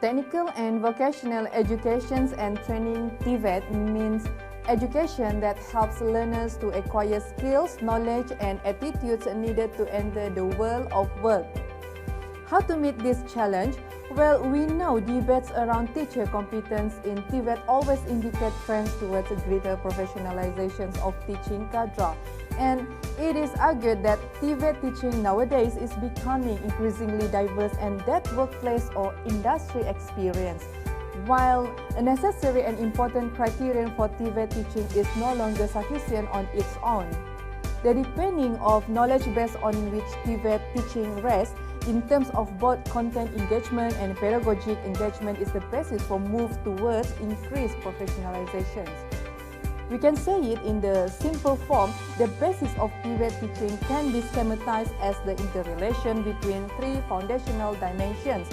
Technical and Vocational Education and Training (TVET) means education that helps learners to acquire skills, knowledge, and attitudes needed to enter the world of work. How to meet this challenge? Well, we know debates around teacher competence in TVET always indicate trends towards greater professionalizations of teaching cadre. And it is argued that TVET teaching nowadays is becoming increasingly diverse and that workplace or industry experience. While a necessary and important criterion for TVET teaching is no longer sufficient on its own. The deepening of knowledge base on which TVET teaching rests in terms of both content engagement and pedagogic engagement is the basis for move towards increased professionalizations. We can say it in the simple form, the basis of TVET teaching can be schematized as the interrelation between three foundational dimensions.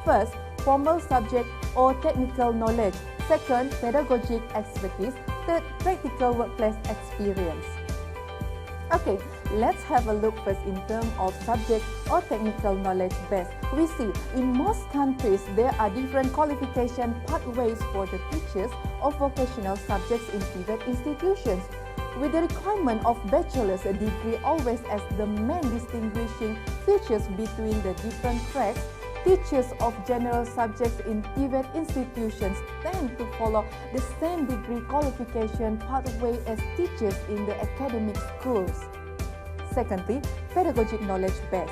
First, formal subject or technical knowledge. Second, pedagogic expertise. Third, practical workplace experience. Okay, let's have a look first in terms of subject or technical knowledge base. We see in most countries there are different qualification pathways for the teachers of vocational subjects in TVET institutions, with the requirement of bachelor's degree always as the main distinguishing features between the different tracks. Teachers of general subjects in TVET institutions tend to follow the same degree qualification pathway as teachers in the academic schools. Secondly, pedagogic knowledge base.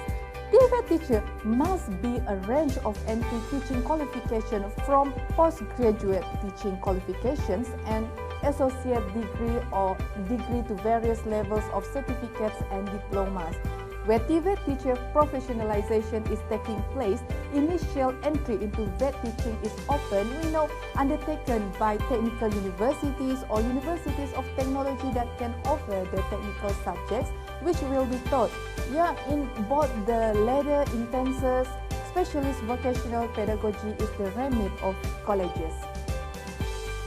TVET teacher must be a range of entry teaching qualification from postgraduate teaching qualifications and associate degree or degree to various levels of certificates and diplomas. Where TVET teacher professionalization is taking place, initial entry into VET teaching is often, undertaken by technical universities or universities of technology that can offer the technical subjects which will be taught. In both the latter instances, specialist vocational pedagogy is the remit of colleges.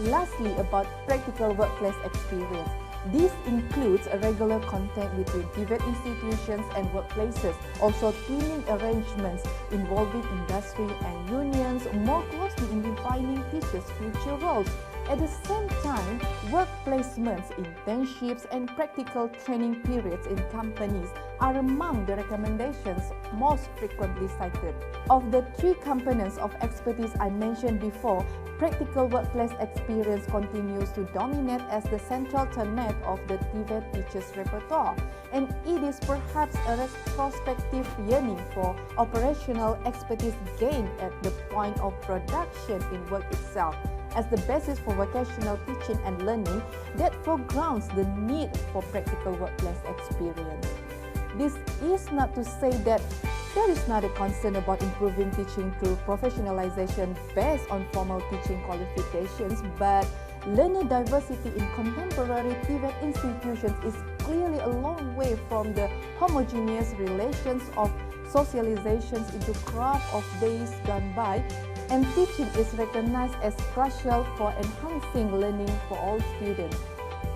Lastly, about practical workplace experience. This includes a regular contact between TVET institutions and workplaces, also twinning arrangements involving industry and unions more closely in defining teachers' future roles. At the same time, work placements, internships, and practical training periods in companies are among the recommendations most frequently cited. Of the three components of expertise I mentioned before, practical workplace experience continues to dominate as the central tenet of the TVET teachers' repertoire, and it is perhaps a retrospective yearning for operational expertise gained at the point of production in work itself as the basis for vocational teaching and learning that foregrounds the need for practical workplace experience. This is not to say that there is not a concern about improving teaching through professionalization based on formal teaching qualifications, but learner diversity in contemporary TVET institutions is clearly a long way from the homogeneous relations of socializations into craft of days gone by, and teaching is recognized as crucial for enhancing learning for all students.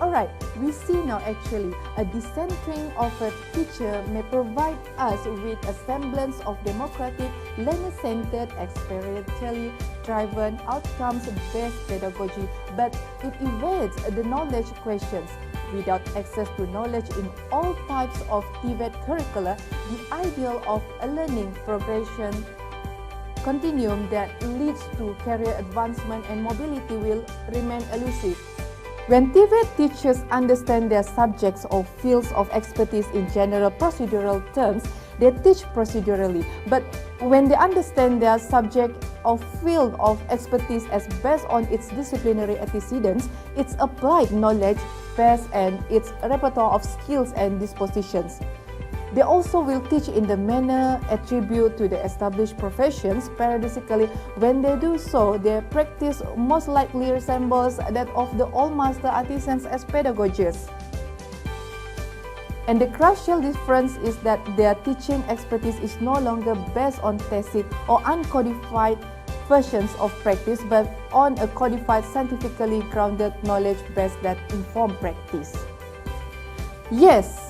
Alright, we see now actually a decentering of a teacher may provide us with a semblance of democratic, learner-centered, experientially driven, outcomes-based pedagogy, but it evades the knowledge questions. Without access to knowledge in all types of TVET curricula, the ideal of a learning progression continuum that leads to career advancement and mobility will remain elusive. When TVET teachers understand their subjects or fields of expertise in general procedural terms, they teach procedurally. But when they understand their subject or field of expertise as based on its disciplinary antecedents, its applied knowledge base and its repertoire of skills and dispositions, they also will teach in the manner attributed to the established professions. Paradoxically, when they do so, their practice most likely resembles that of the old master artisans as pedagogists. And the crucial difference is that their teaching expertise is no longer based on tacit or uncodified versions of practice, but on a codified, scientifically grounded knowledge base that inform practice. Yes,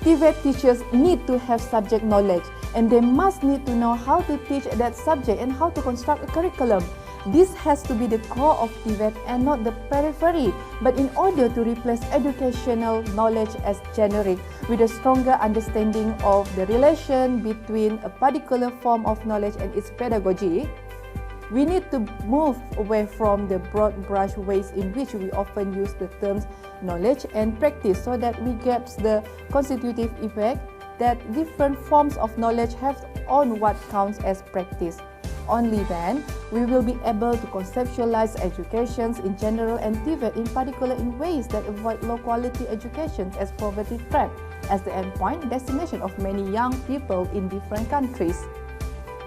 TVET teachers need to have subject knowledge. and they must need to know how to teach that subject and how to construct a curriculum. This has to be the core of TVET and not the periphery, but in order to replace educational knowledge as generic with a stronger understanding of the relation between a particular form of knowledge and its pedagogy, we need to move away from the broad brush ways in which we often use the terms knowledge and practice, so that we grasp the constitutive effect that different forms of knowledge have on what counts as practice. Only then we will be able to conceptualize educations in general and TVET in particular in ways that avoid low-quality education as poverty trap as the endpoint destination of many young people in different countries.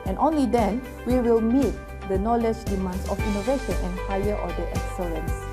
And only then we will meet the knowledge demands of innovation and higher order excellence.